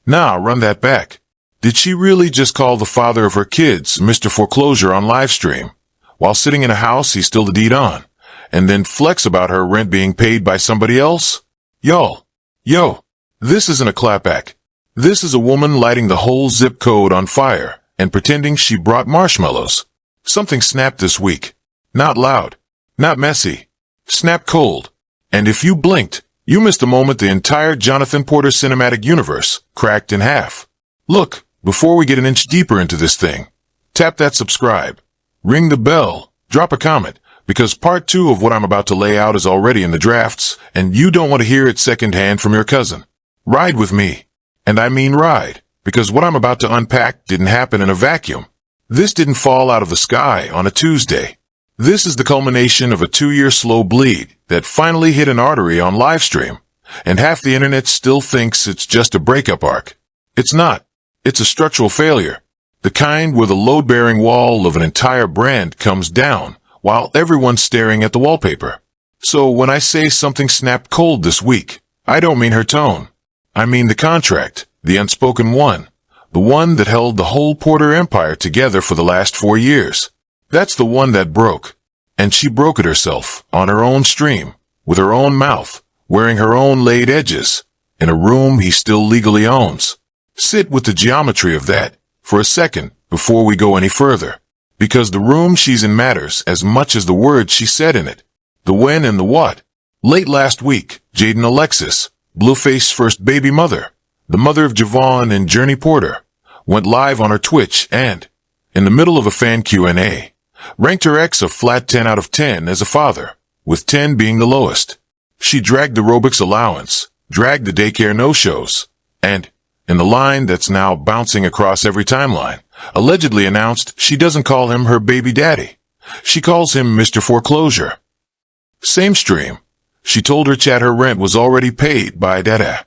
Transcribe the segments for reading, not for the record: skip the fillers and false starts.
Nah, run that back. Did she really just call the father of her kids Mr. Foreclosure on livestream, while sitting in a house he's still the deed on, and then flex about her rent being paid by somebody else? Yo, this isn't a clapback. This is a woman lighting the whole zip code on fire and pretending she brought marshmallows. Something snapped this week. Not loud, not messy. Snapped cold. And if you blinked, you missed the moment the entire Jonathan Porter cinematic universe cracked in half. Look, before we get an inch deeper into this thing, tap that subscribe, ring the bell, drop a comment, because part 2 of what I'm about to lay out is already in the drafts, and you don't want to hear it secondhand from your cousin. Ride with me. And I mean ride, because what I'm about to unpack didn't happen in a vacuum. This didn't fall out of the sky on a Tuesday. This is the culmination of a 2-year slow bleed that finally hit an artery on livestream, and half the internet still thinks it's just a breakup arc. It's not. It's a structural failure. The kind where the load-bearing wall of an entire brand comes down while everyone's staring at the wallpaper. So when I say something snapped cold this week, I don't mean her tone. I mean the contract, the unspoken one, the one that held the whole Porter empire together for the last 4 years. That's the one that broke. And she broke it herself, on her own stream, with her own mouth, wearing her own laid edges, in a room he still legally owns. Sit with the geometry of that for a second before we go any further, because the room she's in matters as much as the words she said in it, the when and the what. Late last week, Jaidyn Alexis, Blueface's first baby mother, the mother of Javon and Journey Porter, went live on her Twitch and, in the middle of a fan Q&A, ranked her ex a flat 10 out of 10 as a father, with 10 being the lowest. She dragged the Robux allowance, dragged the daycare no-shows, and, in the line that's now bouncing across every timeline, allegedly announced she doesn't call him her baby daddy. She calls him Mr. Foreclosure. Same stream. She told her chat her rent was already paid by Dada,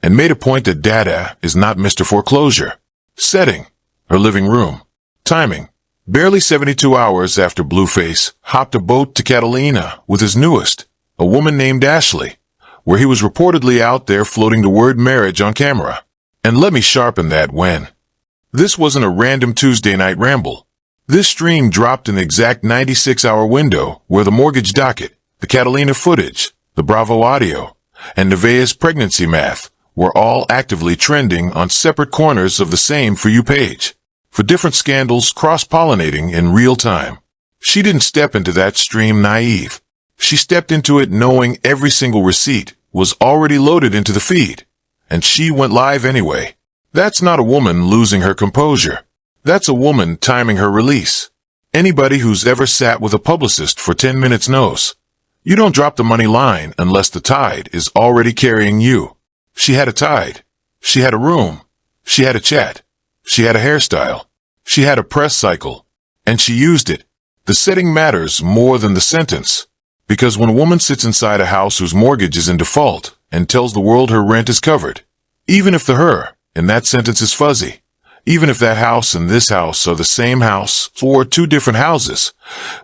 and made a point that Dada is not Mr. Foreclosure. Setting, her living room. Timing, barely 72 hours after Blueface hopped a boat to Catalina with his newest, a woman named Ashley, where he was reportedly out there floating the word marriage on camera. And let me sharpen that when. This wasn't a random Tuesday night ramble. This stream dropped in the exact 96-hour window where the mortgage docket, the Catalina footage, the Bravo audio, and Nevaeh's pregnancy math were all actively trending on separate corners of the same For You page, for different scandals cross-pollinating in real time. She didn't step into that stream naive. She stepped into it knowing every single receipt was already loaded into the feed, and she went live anyway. That's not a woman losing her composure. That's a woman timing her release. Anybody who's ever sat with a publicist for 10 minutes knows. You don't drop the money line unless the tide is already carrying you. She had a tide. She had a room. She had a chat. She had a hairstyle. She had a press cycle. And she used it. The setting matters more than the sentence. Because when a woman sits inside a house whose mortgage is in default and tells the world her rent is covered, even if the her in that sentence is fuzzy, even if that house and this house are the same house or 2 different houses,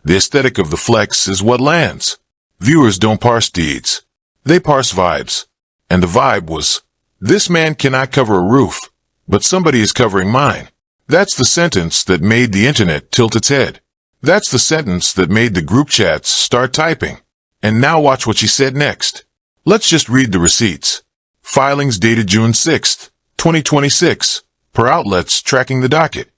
the aesthetic of the flex is what lands. Viewers don't parse deeds. They parse vibes. And the vibe was, this man cannot cover a roof, but somebody is covering mine. That's the sentence that made the internet tilt its head. That's the sentence that made the group chats start typing. And now watch what she said next. Let's just read the receipts. Filings dated June 6, 2026, per outlets tracking the docket.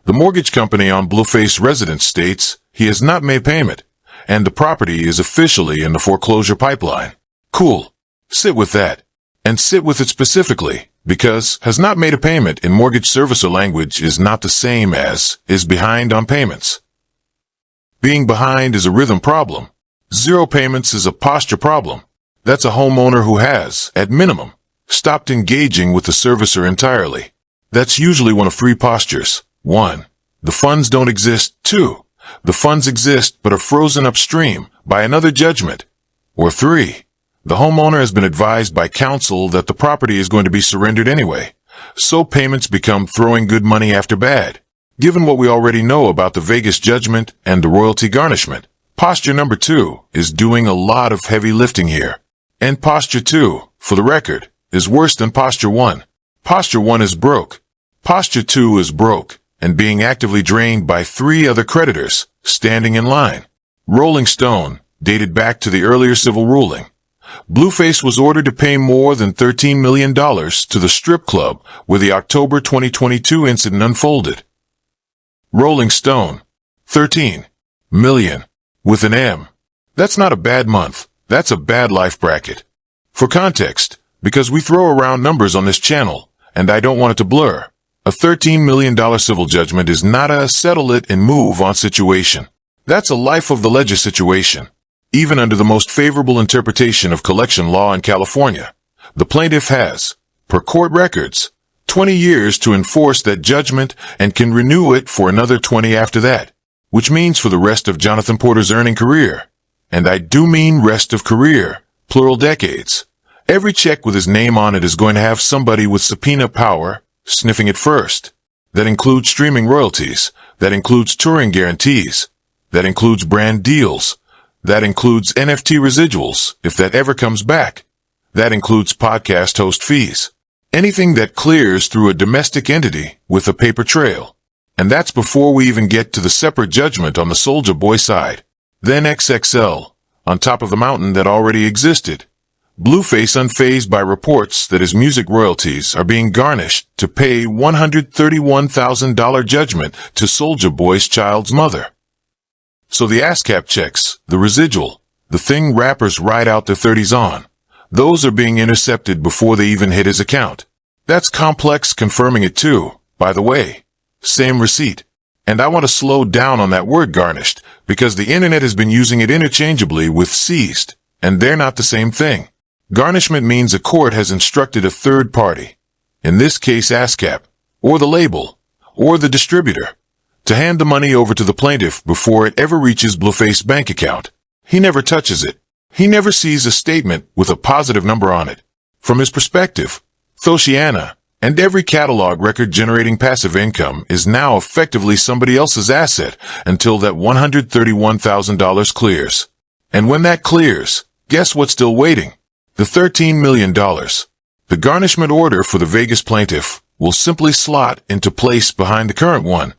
The mortgage company on Blueface residence states he has not made payment, and the property is officially in the foreclosure pipeline. Cool. Sit with that. And sit with it specifically, because has not made a payment in mortgage servicer language is not the same as is behind on payments. Being behind is a rhythm problem. 0 payments is a posture problem. That's a homeowner who has, at minimum, stopped engaging with the servicer entirely. That's usually one of 3 postures. 1. The funds don't exist. 2. The funds exist but are frozen upstream by another judgment. Or 3. The homeowner has been advised by counsel that the property is going to be surrendered anyway, so payments become throwing good money after bad. Given what we already know about the Vegas judgment and the royalty garnishment, posture number 2 is doing a lot of heavy lifting here. And posture 2, for the record, is worse than posture 1. Posture 1 is broke. Posture 2 is broke and being actively drained by 3 other creditors standing in line. Rolling Stone, dated back to the earlier civil ruling. Blueface was ordered to pay more than $13 million to the strip club where the October 2022 incident unfolded. Rolling Stone, 13 million with an M. That's not a bad month. That's a bad life bracket. For context, because we throw around numbers on this channel, and I don't want it to blur, a $13 million civil judgment is not a settle it and move on situation. That's a life of the ledger situation. Even under the most favorable interpretation of collection law in California, the plaintiff has, per court records, 20 years to enforce that judgment and can renew it for another 20 after that, which means for the rest of Jonathan Porter's earning career. And I do mean rest of career, plural decades. Every check with his name on it is going to have somebody with subpoena power sniffing it first. That includes streaming royalties. That includes touring guarantees. That includes brand deals. That includes NFT residuals, if that ever comes back. That includes podcast host fees. Anything that clears through a domestic entity with a paper trail. And that's before we even get to the separate judgment on the Soulja Boy side. Then XXL, on top of the mountain that already existed. Blueface unfazed by reports that his music royalties are being garnished to pay $131,000 judgment to Soulja Boy's child's mother. So the ASCAP checks, the residual, the thing rappers ride out their 30s on, those are being intercepted before they even hit his account. That's complex confirming it too, by the way. Same receipt. And I want to slow down on that word garnished, because the internet has been using it interchangeably with seized, and they're not the same thing. Garnishment means a court has instructed a third party, in this case ASCAP, or the label, or the distributor, to hand the money over to the plaintiff before it ever reaches Blueface's bank account. He never touches it. He never sees a statement with a positive number on it. From his perspective, Thoshiana and every catalog record generating passive income is now effectively somebody else's asset until that $131,000 clears. And when that clears, guess what's still waiting? The $13 million. The garnishment order for the Vegas plaintiff will simply slot into place behind the current one.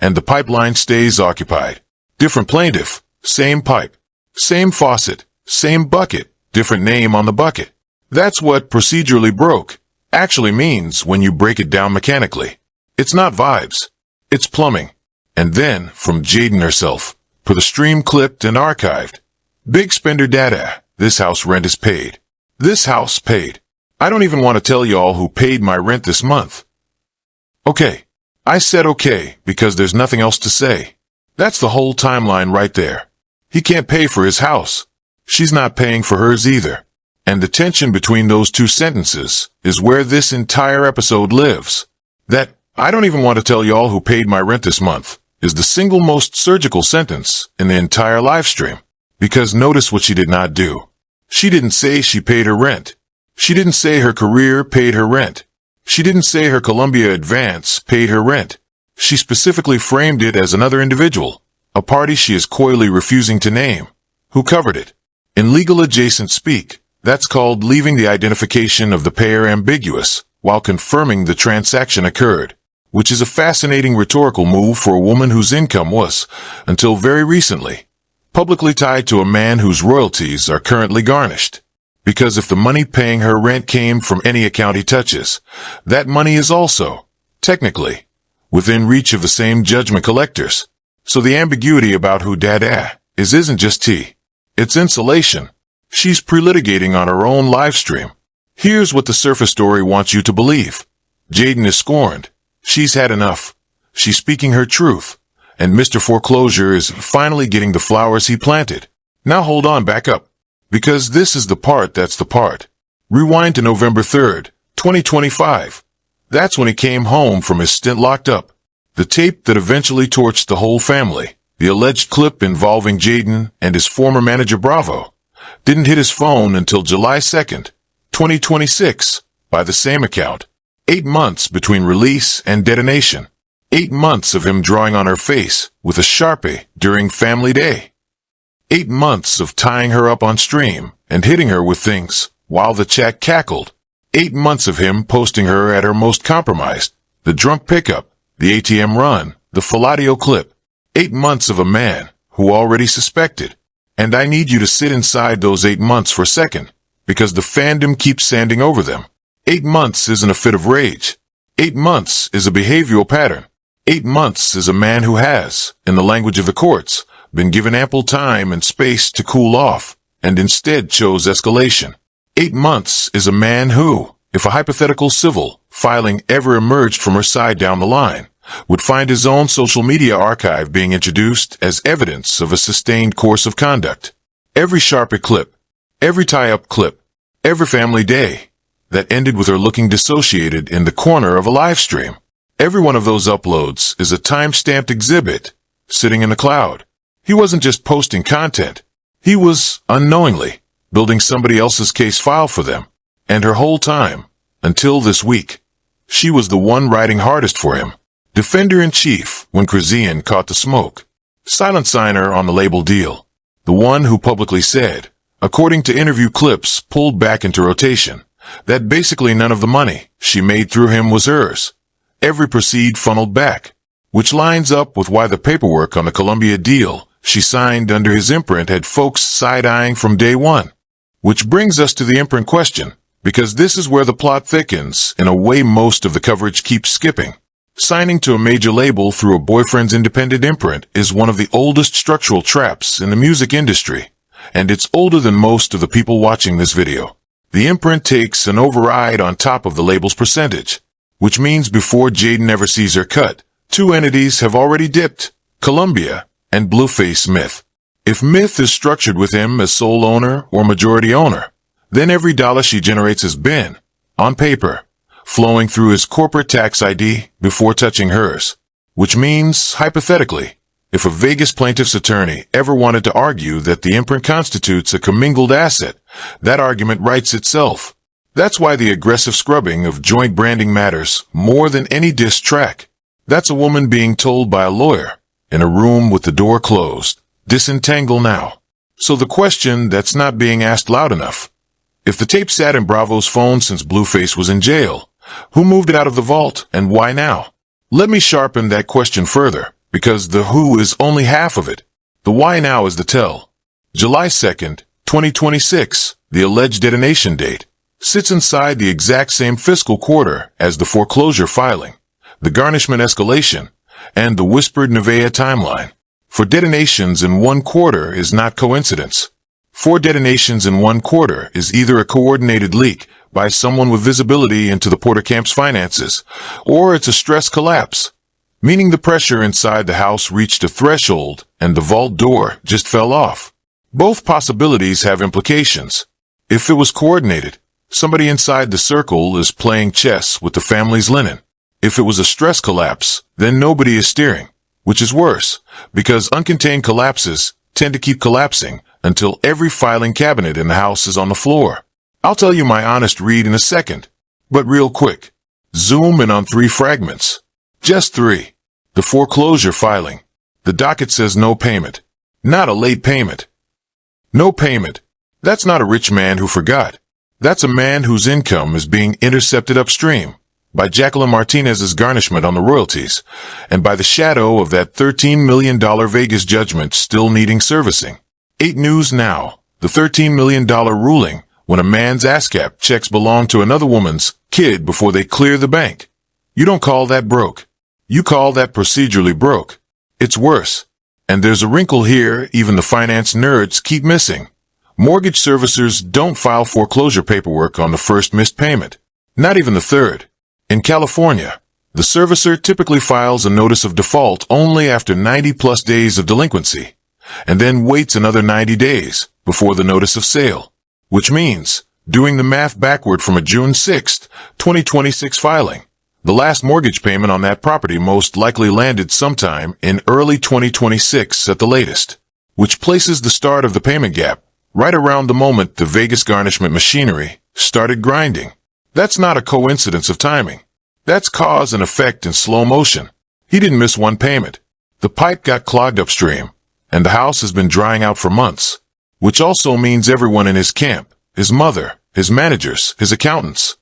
And the pipeline stays occupied. Different plaintiff, same pipe, same faucet, same bucket, different name on the bucket. That's what procedurally broke actually means when you break it down mechanically. It's not vibes. It's plumbing. And then, from Jaidyn herself, per the stream clipped and archived. Big spender data. This house rent is paid. This house paid. I don't even want to tell y'all who paid my rent this month. Okay. I said okay because there's nothing else to say. That's the whole timeline right there. He can't pay for his house. She's not paying for hers either. And the tension between those two sentences is where this entire episode lives. That, I don't even want to tell y'all who paid my rent this month, is the single most surgical sentence in the entire live stream. Because notice what she did not do. She didn't say she paid her rent. She didn't say her career paid her rent. She didn't say her Columbia advance paid her rent. She specifically framed it as another individual, a party she is coyly refusing to name, who covered it. In legal adjacent speak, that's called leaving the identification of the payer ambiguous while confirming the transaction occurred, which is a fascinating rhetorical move for a woman whose income was, until very recently, publicly tied to a man whose royalties are currently garnished. Because if the money paying her rent came from any account he touches, that money is also, technically, within reach of the same judgment collectors. So the ambiguity about who dada isn't just tea. It's insulation. She's pre-litigating on her own live stream. Here's what the surface story wants you to believe. Jaidyn is scorned. She's had enough. She's speaking her truth. And Mr. Foreclosure is finally getting the flowers he planted. Now hold on, back up. Because this is the part that's the part. Rewind to November 3rd, 2025. That's when he came home from his stint locked up. The tape that eventually torched the whole family, the alleged clip involving Jaidyn and his former manager Bravo, didn't hit his phone until July 2nd, 2026, by the same account. 8 months between release and detonation. 8 months of him drawing on her face with a Sharpie during family day. 8 months of tying her up on stream and hitting her with things while the chat cackled. 8 months of him posting her at her most compromised. The drunk pickup, the ATM run, the fellatio clip. 8 months of a man who already suspected. And I need you to sit inside those 8 months for a second, because the fandom keeps sanding over them. 8 months isn't a fit of rage. 8 months is a behavioral pattern. 8 months is a man who has, in the language of the courts, been given ample time and space to cool off, and instead chose escalation. 8 months is a man who, if a hypothetical civil filing ever emerged from her side down the line, would find his own social media archive being introduced as evidence of a sustained course of conduct. Every Sharpie clip, every tie-up clip, every family day that ended with her looking dissociated in the corner of a live stream. Every one of those uploads is a time-stamped exhibit sitting in the cloud. He wasn't just posting content. He was, unknowingly, building somebody else's case file for them. And her whole time, until this week, she was the one riding hardest for him. Defender-in-chief when Krazian caught the smoke. Silent signer on the label deal. The one who publicly said, according to interview clips pulled back into rotation, that basically none of the money she made through him was hers. Every proceed funneled back, which lines up with why the paperwork on the Columbia deal she signed under his imprint had folks side-eyeing from day one. Which brings us to the imprint question, because this is where the plot thickens in a way most of the coverage keeps skipping. Signing to a major label through a boyfriend's independent imprint is one of the oldest structural traps in the music industry, and it's older than most of the people watching this video. The imprint takes an override on top of the label's percentage, which means before Jaidyn ever sees her cut, 2 entities have already dipped, Columbia and Blueface Myth. If Myth is structured with him as sole owner or majority owner, then every dollar she generates has been, on paper, flowing through his corporate tax ID before touching hers. Which means, hypothetically, if a Vegas plaintiff's attorney ever wanted to argue that the imprint constitutes a commingled asset, that argument writes itself. That's why the aggressive scrubbing of joint branding matters more than any diss track. That's a woman being told by a lawyer, in a room with the door closed, disentangle now. So the question that's not being asked loud enough. If the tape sat in Bravo's phone since Blueface was in jail, who moved it out of the vault and why now? Let me sharpen that question further, because the who is only half of it. The why now is the tell. July 2nd, 2026, the alleged detonation date, sits inside the exact same fiscal quarter as the foreclosure filing, the garnishment escalation, and the whispered Nevaeh timeline. For detonations in one quarter is not coincidence. 4 detonations in one quarter is either a coordinated leak by someone with visibility into the Porter camp's finances, or it's a stress collapse, meaning the pressure inside the house reached a threshold and the vault door just fell off. Both possibilities have implications. If it was coordinated, somebody inside the circle is playing chess with the family's linen. If it was a stress collapse, then nobody is steering, which is worse, because uncontained collapses tend to keep collapsing until every filing cabinet in the house is on the floor. I'll tell you my honest read in a second, but real quick. Zoom in on 3 fragments. Just 3. The foreclosure filing. The docket says no payment. Not a late payment. No payment. That's not a rich man who forgot. That's a man whose income is being intercepted upstream by Jacqueline Martinez's garnishment on the royalties, and by the shadow of that $13 million Vegas judgment still needing servicing. 8 News now, the $13 million ruling when a man's ASCAP checks belong to another woman's kid before they clear the bank. You don't call that broke. You call that procedurally broke. It's worse. And there's a wrinkle here even the finance nerds keep missing. Mortgage servicers don't file foreclosure paperwork on the first missed payment. Not even the third. In California, the servicer typically files a notice of default only after 90+ days of delinquency, and then waits another 90 days before the notice of sale. Which means, doing the math backward from a June 6, 2026 filing, the last mortgage payment on that property most likely landed sometime in early 2026 at the latest, which places the start of the payment gap right around the moment the Vegas garnishment machinery started grinding. That's not a coincidence of timing. That's cause and effect in slow motion. He didn't miss one payment. The pipe got clogged upstream, and the house has been drying out for months, which also means everyone in his camp, his mother, his managers, his accountants,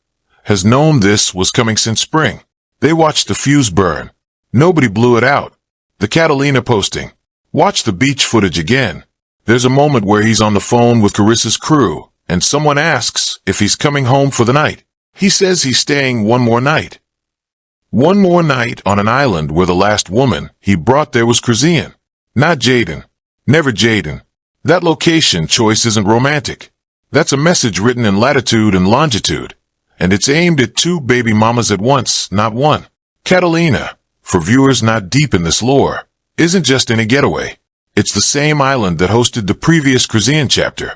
has known this was coming since spring. They watched the fuse burn. Nobody blew it out. The Catalina posting. Watch the beach footage again. There's a moment where he's on the phone with Carissa's crew, and someone asks if he's coming home for the night. He says he's staying one more night. One more night on an island where the last woman he brought there was Cryptix. Not Jaidyn. Never Jaidyn. That location choice isn't romantic. That's a message written in latitude and longitude. And it's aimed at two baby mamas at once, not one. Catalina, for viewers not deep in this lore, isn't just any getaway. It's the same island that hosted the previous Cryptix chapter.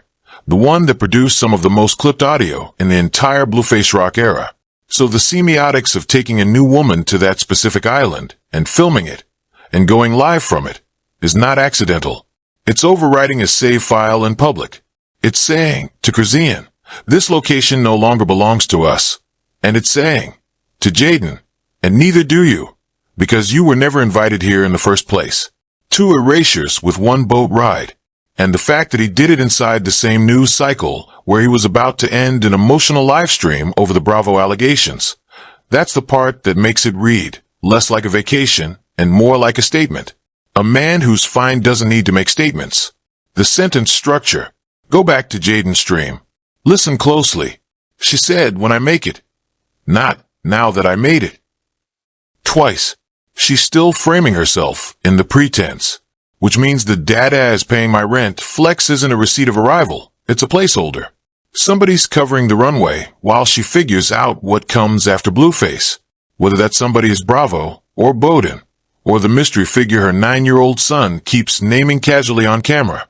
The one that produced some of the most clipped audio in the entire Blueface rock era. So the semiotics of taking a new woman to that specific island and filming it and going live from it is not accidental. It's overwriting a save file in public. It's saying to Cryptix, this location no longer belongs to us. And it's saying to Jaidyn, and neither do you, because you were never invited here in the first place. Two erasures with one boat ride. And the fact that he did it inside the same news cycle where he was about to end an emotional live stream over the Bravo allegations. That's the part that makes it read less like a vacation and more like a statement. A man who's fine doesn't need to make statements. The sentence structure. Go back to Jaidyn's stream. Listen closely. She said, when I make it. Not, now that I made it. Twice. She's still framing herself in the pretense. Which means the dada is paying my rent flex isn't a receipt of arrival. It's a placeholder. Somebody's covering the runway while she figures out what comes after Blueface. Whether that somebody is Bravo or Bowden or the mystery figure her 9-year-old son keeps naming casually on camera.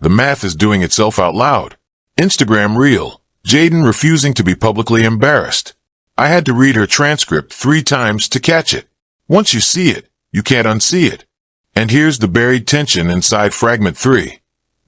The math is doing itself out loud. Instagram reel. Jaidyn refusing to be publicly embarrassed. I had to read her transcript 3 times to catch it. Once you see it, you can't unsee it. And here's the buried tension inside fragment 3.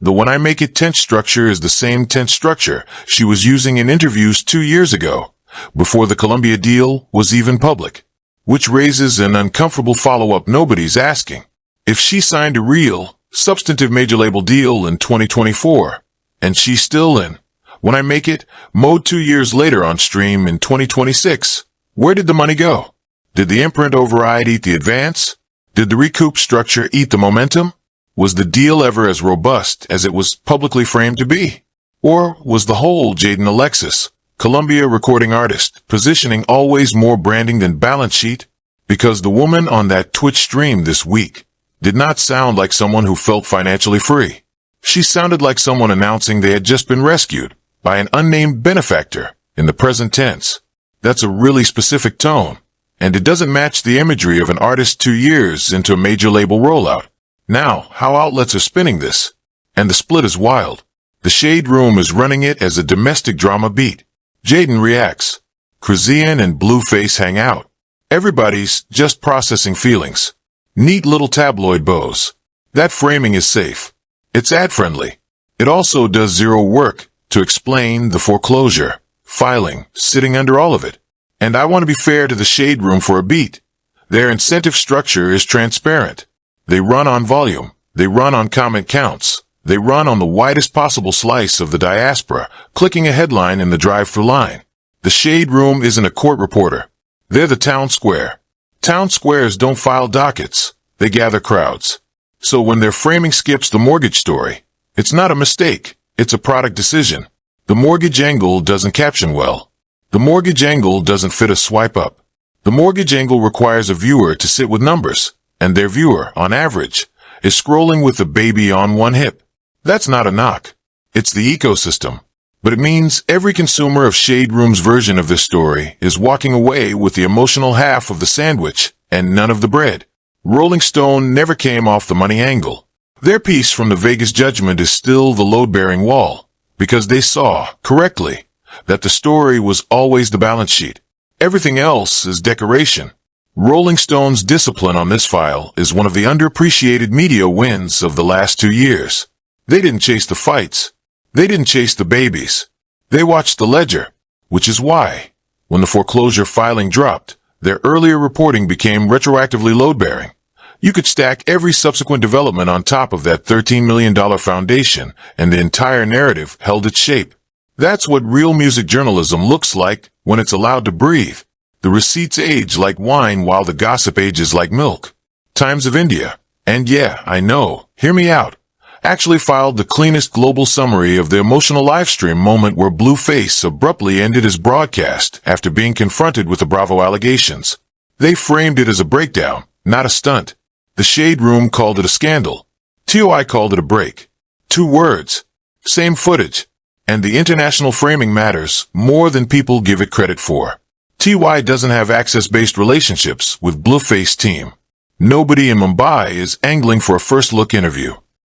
The when I make it tense structure is the same tense structure she was using in interviews 2 years ago, before the Columbia deal was even public. Which raises an uncomfortable follow-up nobody's asking. If she signed a real, substantive major label deal in 2024, and she's still in when I make it mode 2 years later on stream in 2026, where did the money go? Did the imprint override eat the advance? Did the recoup structure eat the momentum? Was the deal ever as robust as it was publicly framed to be? Or was the whole Jaidyn Alexis, Columbia recording artist, positioning always more branding than balance sheet? Because the woman on that Twitch stream this week did not sound like someone who felt financially free. She sounded like someone announcing they had just been rescued by an unnamed benefactor in the present tense. That's a really specific tone. And it doesn't match the imagery of an artist 2 years into a major label rollout. Now, how outlets are spinning this. And the split is wild. The Shade Room is running it as a domestic drama beat. Jaidyn reacts. Cryptix and Blueface hang out. Everybody's just processing feelings. Neat little tabloid bows. That framing is safe. It's ad-friendly. It also does zero work to explain the foreclosure, filing, sitting under all of it. And I want to be fair to the Shade Room for a beat. Their incentive structure is transparent. They run on volume. They run on comment counts. They run on the widest possible slice of the diaspora, clicking a headline in the drive-thru line. The Shade Room isn't a court reporter. They're the town square. Town squares don't file dockets. They gather crowds. So when their framing skips the mortgage story, it's not a mistake. It's a product decision. The mortgage angle doesn't caption well. The mortgage angle doesn't fit a swipe up. The mortgage angle requires a viewer to sit with numbers, and their viewer, on average, is scrolling with the baby on one hip. That's not a knock. It's the ecosystem. But it means every consumer of Shade Room's version of this story is walking away with the emotional half of the sandwich and none of the bread. Rolling Stone never came off the money angle. Their piece from the Vegas judgment is still the load-bearing wall, because they saw, correctly, that the story was always the balance sheet. Everything else is decoration. Rolling Stone's discipline on this file is one of the underappreciated media wins of the last 2 years. They didn't chase the fights. They didn't chase the babies. They watched the ledger, which is why, when the foreclosure filing dropped, their earlier reporting became retroactively load-bearing. You could stack every subsequent development on top of that $13 million foundation, and the entire narrative held its shape. That's what real music journalism looks like When it's allowed to breathe, the receipts age like wine while the gossip ages like milk. Times of India, and yeah, I know, hear me out, actually filed the cleanest global summary of the emotional livestream moment where Blueface abruptly ended his broadcast after being confronted with the Bravo allegations. They framed it as a breakdown, not a stunt. The Shade Room called it a scandal. TOI called it a break. 2 words. Same footage. And the international framing matters more than people give it credit for. TY doesn't have access-based relationships with Blueface team. Nobody in Mumbai is angling for a first-look interview.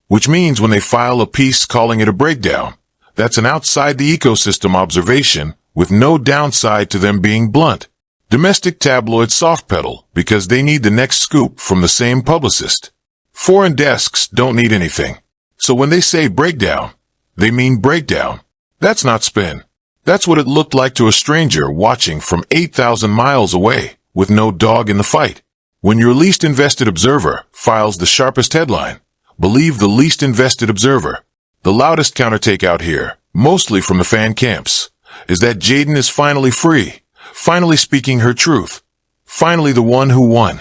Which means when they file a piece calling it a breakdown, that's an outside-the-ecosystem observation with no downside to them being blunt. Domestic tabloids soft-pedal because they need the next scoop from the same publicist. Foreign desks don't need anything. So when they say breakdown, they mean breakdown. That's not spin. That's what it looked like to a stranger watching from 8,000 miles away with no dog in the fight. When your least invested observer files the sharpest headline, believe the least invested observer. The loudest counter-take out here, mostly from the fan camps, is that Jaidyn is finally free, finally speaking her truth, finally the one who won.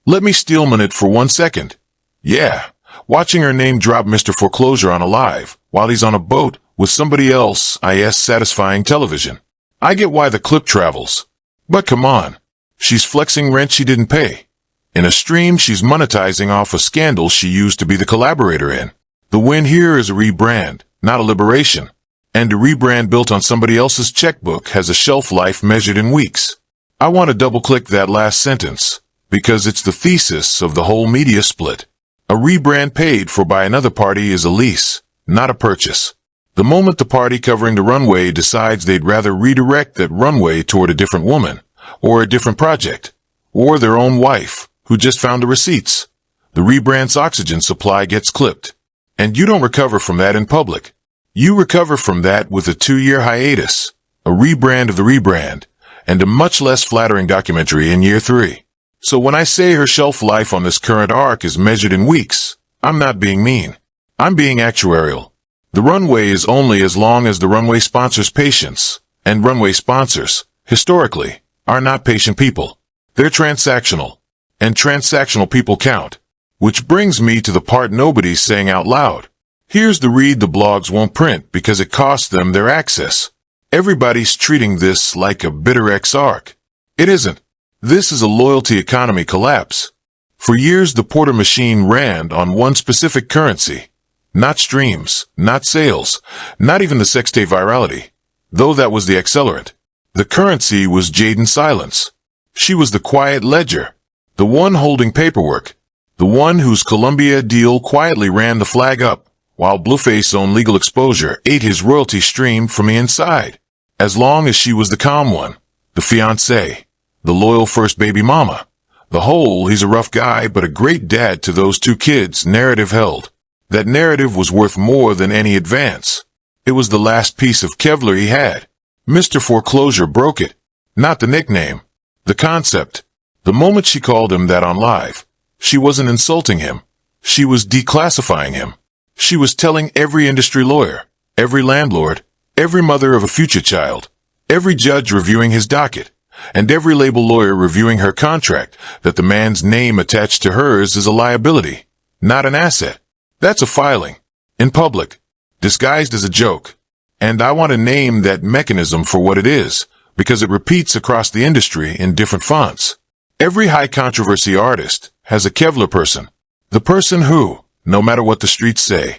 Let me Steelman it for 1 second. Yeah, watching her name drop Mr. Foreclosure on a live, while he's on a boat with somebody else, satisfying television. I get why the clip travels. But come on, she's flexing rent she didn't pay. In a stream, she's monetizing off a scandal she used to be the collaborator in. The win here is a rebrand, not a liberation. And a rebrand built on somebody else's checkbook has a shelf life measured in weeks. I want to double-click that last sentence, because it's the thesis of the whole media split. A rebrand paid for by another party is a lease, not a purchase. The moment the party covering the runway decides they'd rather redirect that runway toward a different woman, or a different project, or their own wife, who just found the receipts, the rebrand's oxygen supply gets clipped. And you don't recover from that in public. You recover from that with a 2-year hiatus, a rebrand of the rebrand, and a much less flattering documentary in year 3. So when I say her shelf life on this current arc is measured in weeks, I'm not being mean. I'm being actuarial. The runway is only as long as the runway sponsor's patience, and runway sponsors, historically, are not patient people. They're transactional. And transactional people count. Which brings me to the part nobody's saying out loud. Here's the read the blogs won't print because it costs them their access. Everybody's treating this like a bitter X-arc. It isn't. This is a loyalty economy collapse. For years the Porter machine ran on one specific currency. Not streams, not sales, not even the sextape virality. Though that was the accelerant. The currency was Jaidyn's silence. She was the quiet ledger. The one holding paperwork, the one whose Columbia deal quietly ran the flag up, while Blueface's own legal exposure ate his royalty stream from the inside. As long as she was the calm one, the fiancé, the loyal first baby mama, the whole he's a rough guy but a great dad to those 2 kids narrative held. That narrative was worth more than any advance. It was the last piece of Kevlar he had. Mr. Foreclosure broke it. Not the nickname, the concept. The moment she called him that on live, she wasn't insulting him. She was declassifying him. She was telling every industry lawyer, every landlord, every mother of a future child, every judge reviewing his docket, and every label lawyer reviewing her contract that the man's name attached to hers is a liability, not an asset. That's a filing. In public. Disguised as a joke. And I want to name that mechanism for what it is, because it repeats across the industry in different fonts. Every high-controversy artist has a Kevlar person. The person who, no matter what the streets say,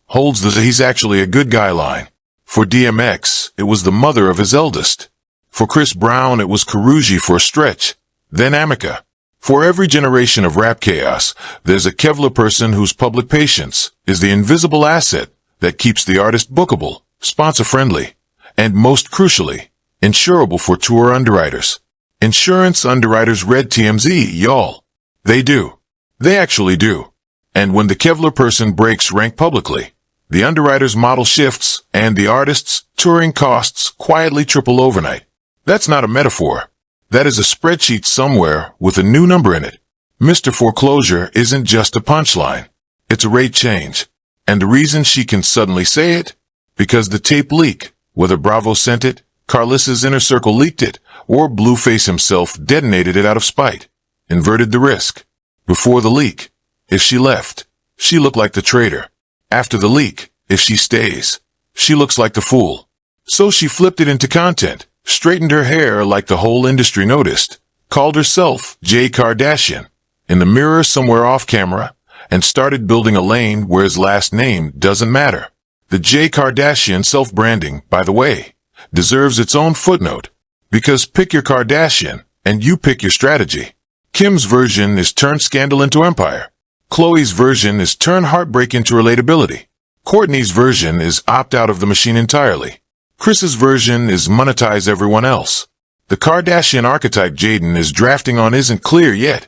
holds the he's actually a good guy line. For DMX, it was the mother of his eldest. For Chris Brown, it was Karuji for a stretch, then Amica. For every generation of rap chaos, there's a Kevlar person whose public patience is the invisible asset that keeps the artist bookable, sponsor-friendly, and most crucially, insurable for tour underwriters. Insurance underwriters read TMZ, y'all. They do. They actually do. And when the Kevlar person breaks rank publicly, the underwriter's model shifts and the artist's touring costs quietly triple overnight. That's not a metaphor. That is a spreadsheet somewhere with a new number in it. Mr. Foreclosure isn't just a punchline. It's a rate change. And the reason she can suddenly say it? Because the tape leak, whether Bravo sent it, Carlissa's inner circle leaked it, or Blueface himself detonated it out of spite. Inverted the risk. Before the leak, if she left, she looked like the traitor. After the leak, if she stays, she looks like the fool. So she flipped it into content, straightened her hair like the whole industry noticed, called herself J. Kardashian, in the mirror somewhere off camera, and started building a lane where his last name doesn't matter. The J. Kardashian self-branding, by the way, deserves its own footnote, because pick your Kardashian, and you pick your strategy. Kim's version is turn scandal into empire. Khloe's version is turn heartbreak into relatability. Kourtney's version is opt out of the machine entirely. Kris's version is monetize everyone else. The Kardashian archetype Jaidyn is drafting on isn't clear yet,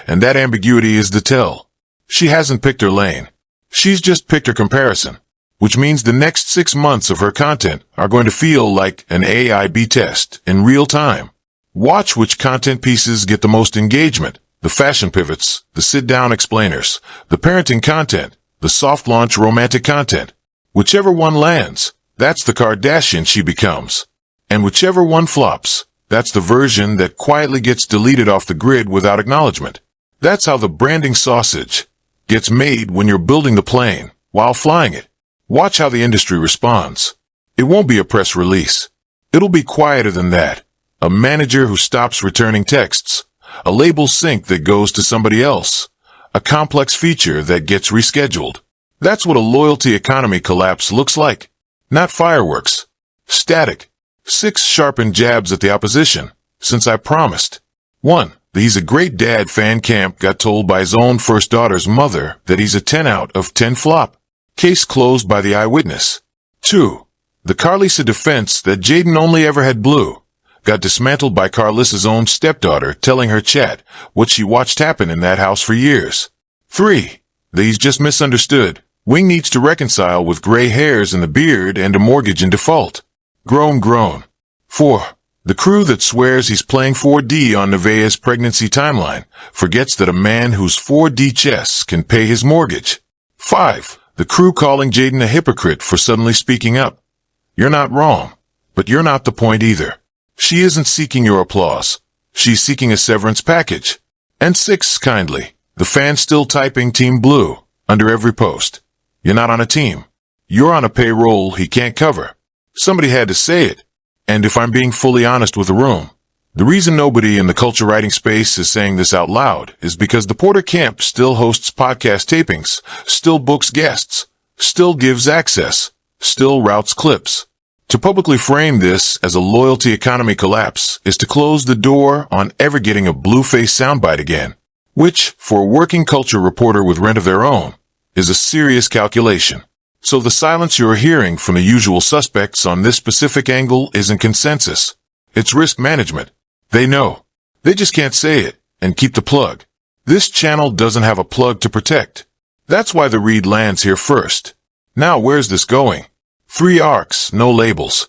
and that ambiguity is the tell. She hasn't picked her lane. She's just picked her comparison, which means the next 6 months of her content are going to feel like an AI B test in real time. Watch which content pieces get the most engagement, the fashion pivots, the sit-down explainers, the parenting content, the soft launch romantic content. Whichever one lands, that's the Kardashian she becomes. And whichever one flops, that's the version that quietly gets deleted off the grid without acknowledgement. That's how the branding sausage gets made when you're building the plane while flying it. Watch how the industry responds. It won't be a press release. It'll be quieter than that. A manager who stops returning texts. A label sync that goes to somebody else. A complex feature that gets rescheduled. That's what a loyalty economy collapse looks like. Not fireworks. Static. 6 sharpened jabs at the opposition, since I promised. 1. The He's a Great Dad fan camp got told by his own first daughter's mother that he's a 10 out of 10 flop. Case closed by the eyewitness. 2. The Carlissa defense that Jaidyn only ever had blue got dismantled by Carlissa's own stepdaughter telling her chat what she watched happen in that house for years. 3. The He's just misunderstood. Wing needs to reconcile with gray hairs in the beard and a mortgage in default. Groan. 4. The crew that swears he's playing 4D on Nevaeh's pregnancy timeline forgets that a man whose 4D chess can pay his mortgage. 5. The crew calling Jaidyn a hypocrite for suddenly speaking up. You're not wrong, but you're not the point either. She isn't seeking your applause. She's seeking a severance package. And 6, kindly, the fan still typing Team Blue under every post. You're not on a team. You're on a payroll he can't cover. Somebody had to say it. And if I'm being fully honest with the room, the reason nobody in the culture writing space is saying this out loud is because the Porter camp still hosts podcast tapings, still books guests, still gives access, still routes clips. To publicly frame this as a loyalty economy collapse is to close the door on ever getting a Blueface soundbite again, which, for a working culture reporter with rent of their own, is a serious calculation. So the silence you're hearing from the usual suspects on this specific angle isn't consensus. It's risk management. They know. They just can't say it and keep the plug. This channel doesn't have a plug to protect. That's why the read lands here first. Now where's this going? 3 arcs, no labels.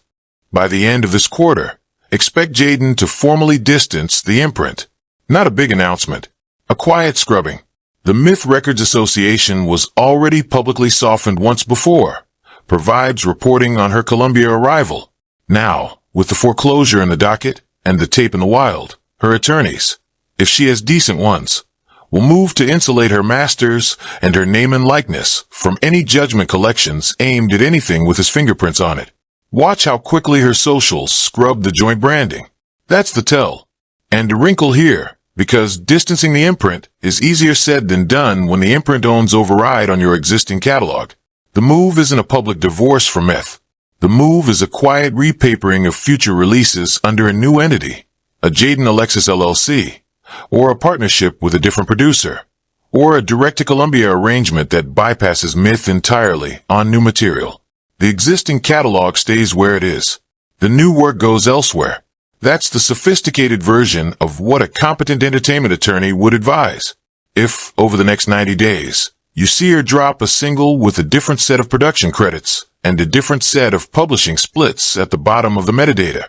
By the end of this quarter, expect Jaidyn to formally distance the imprint. Not a big announcement. A quiet scrubbing. The Myth Records Association was already publicly softened once before, per Vibes reporting on her Columbia arrival. Now, with the foreclosure in the docket and the tape in the wild, her attorneys, if she has decent ones, will move to insulate her masters and her name and likeness from any judgment collections aimed at anything with his fingerprints on it. Watch how quickly her socials scrub the joint branding. That's the tell. And a wrinkle here, because distancing the imprint is easier said than done when the imprint owns override on your existing catalog. The move isn't a public divorce from Myth. The move is a quiet repapering of future releases under a new entity, a Jaidyn Alexis LLC, or a partnership with a different producer, or a direct-to-Columbia arrangement that bypasses Myth entirely on new material. The existing catalog stays where it is. The new work goes elsewhere. That's the sophisticated version of what a competent entertainment attorney would advise. If, over the next 90 days, you see her drop a single with a different set of production credits and a different set of publishing splits at the bottom of the metadata,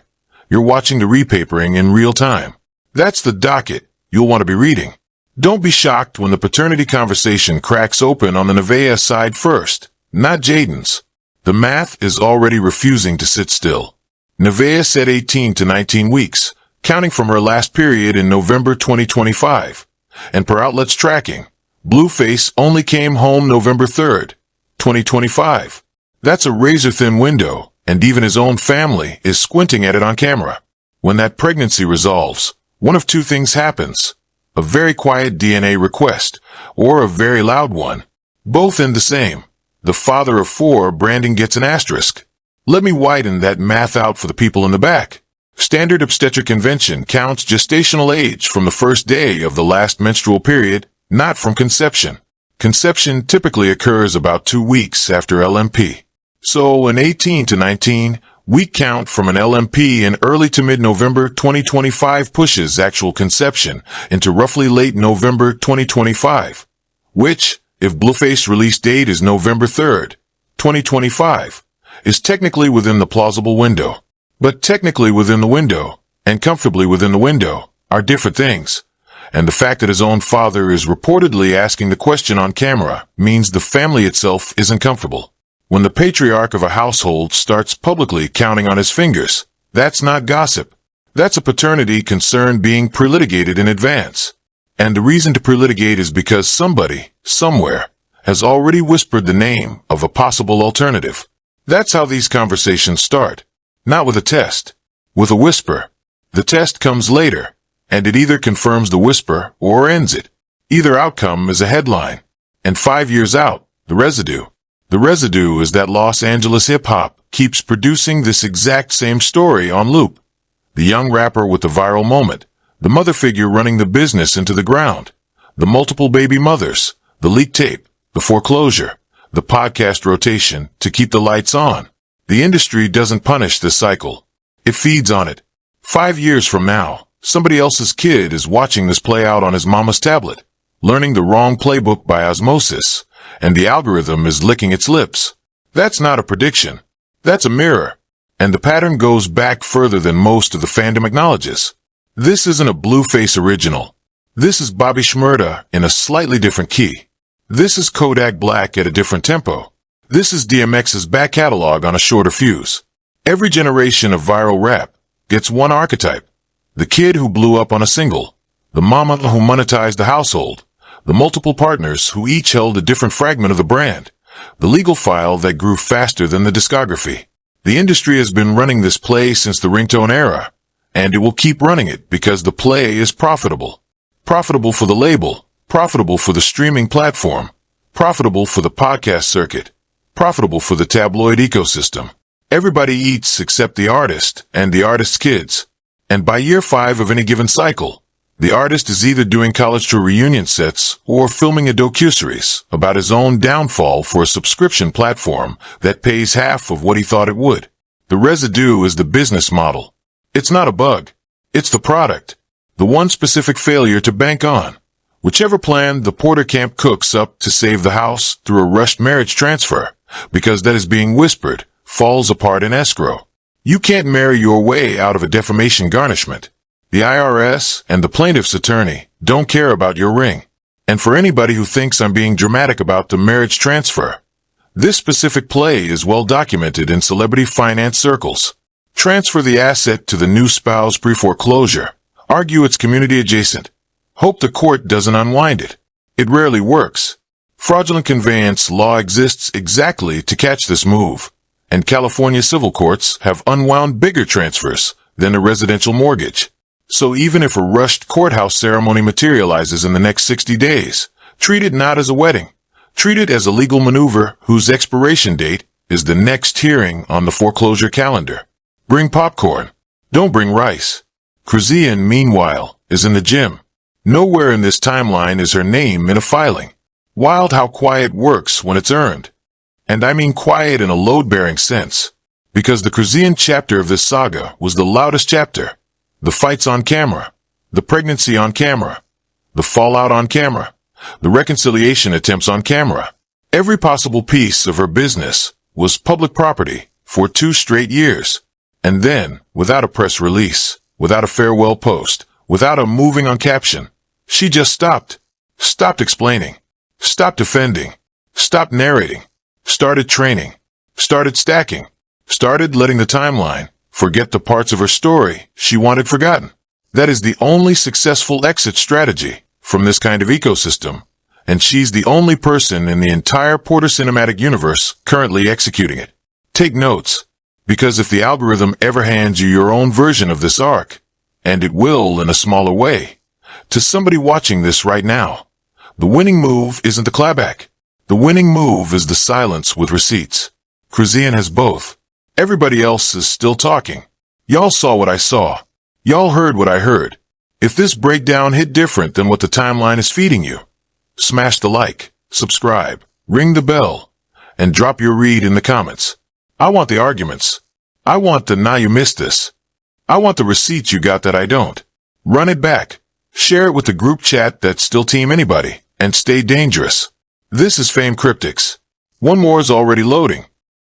you're watching the repapering in real time. That's the docket you'll want to be reading. Don't be shocked when the paternity conversation cracks open on the Nevaeh side first, not Jaidyn's. The math is already refusing to sit still. Nevaeh said 18 to 19 weeks, counting from her last period in November 2025. And per outlets tracking, Blueface only came home November 3rd, 2025. That's a razor-thin window, and even his own family is squinting at it on camera. When that pregnancy resolves, one of two things happens: a very quiet DNA request, or a very loud one. Both in the same. The father of 4 branding gets an asterisk. Let me widen that math out for the people in the back. Standard obstetric convention counts gestational age from the first day of the last menstrual period, not from conception. Conception typically occurs about 2 weeks after LMP. So an 18 to 19 week count from an LMP in early to mid-November 2025 pushes actual conception into roughly late November 2025, which, if Blueface release date is November 3rd, 2025, is technically within the plausible window. But technically within the window, and comfortably within the window, are different things. And the fact that his own father is reportedly asking the question on camera means the family itself isn't comfortable. When the patriarch of a household starts publicly counting on his fingers, that's not gossip. That's a paternity concern being pre-litigated in advance. And the reason to pre-litigate is because somebody, somewhere, has already whispered the name of a possible alternative. That's how these conversations start. Not with a test. With a whisper. The test comes later, and it either confirms the whisper or ends it. Either outcome is a headline. And 5 years out, the residue. The residue is that Los Angeles hip-hop keeps producing this exact same story on loop. The young rapper with the viral moment, the mother figure running the business into the ground, the multiple baby mothers, the leaked tape, the foreclosure, the podcast rotation to keep the lights on. The industry doesn't punish this cycle. It feeds on it. 5 years from now, somebody else's kid is watching this play out on his mama's tablet, learning the wrong playbook by osmosis, and the algorithm is licking its lips. That's not a prediction. That's a mirror. And the pattern goes back further than most of the fandom acknowledges. This isn't a Blueface original. This is Bobby Shmurda in a slightly different key. This is Kodak Black at a different tempo. This is DMX's back catalog on a shorter fuse. Every generation of viral rap gets one archetype. The kid who blew up on a single. The mama who monetized the household. The multiple partners who each held a different fragment of the brand. The legal file that grew faster than the discography. The industry has been running this play since the ringtone era, and it will keep running it because the play is profitable. Profitable for the label, profitable for the streaming platform, profitable for the podcast circuit, profitable for the tabloid ecosystem. Everybody eats except the artist and the artist's kids. And by year 5 of any given cycle, the artist is either doing college tour reunion sets or filming a docuseries about his own downfall for a subscription platform that pays half of what he thought it would. The residue is the business model. It's not a bug. It's the product. The one specific failure to bank on. Whichever plan the Porter camp cooks up to save the house through a rushed marriage transfer, because that is being whispered, falls apart in escrow. You can't marry your way out of a defamation garnishment. The IRS and the plaintiff's attorney don't care about your ring. And for anybody who thinks I'm being dramatic about the marriage transfer, this specific play is well documented in celebrity finance circles. Transfer the asset to the new spouse pre-foreclosure. Argue it's community adjacent. Hope the court doesn't unwind it. It rarely works. Fraudulent conveyance law exists exactly to catch this move. And California civil courts have unwound bigger transfers than a residential mortgage. So even if a rushed courthouse ceremony materializes in the next 60 days, treat it not as a wedding. Treat it as a legal maneuver whose expiration date is the next hearing on the foreclosure calendar. Bring popcorn. Don't bring rice. Krazian, meanwhile, is in the gym. Nowhere in this timeline is her name in a filing. Wild how quiet works when it's earned. And I mean quiet in a load-bearing sense. Because the Krazian chapter of this saga was the loudest chapter. The fights on camera. The pregnancy on camera. The fallout on camera. The reconciliation attempts on camera. Every possible piece of her business was public property for 2 straight years. And then, without a press release, without a farewell post, without a moving on caption, she just stopped. Stopped explaining. Stopped defending. Stopped narrating. Started training. Started stacking. Started letting the timeline Forget the parts of her story she wanted forgotten. That is the only successful exit strategy from this kind of ecosystem, and she's the only person in the entire Porter cinematic universe currently executing it. Take notes, because if the algorithm ever hands you your own version of this arc, and it will in a smaller way, to somebody watching this right now, the winning move isn't the clapback. The winning move is the silence with receipts. Cryptix has both. Everybody else is still talking. Y'all saw what I saw. Y'all heard what I heard. If this breakdown hit different than what the timeline is feeding you, smash the like, subscribe, ring the bell, and drop your read in the comments. I want the arguments. I want the "now you missed this." I want the receipts you got that I don't. Run it back. Share it with the group chat that's still team anybody, and stay dangerous. This is Fame Cryptix. One more is already loading.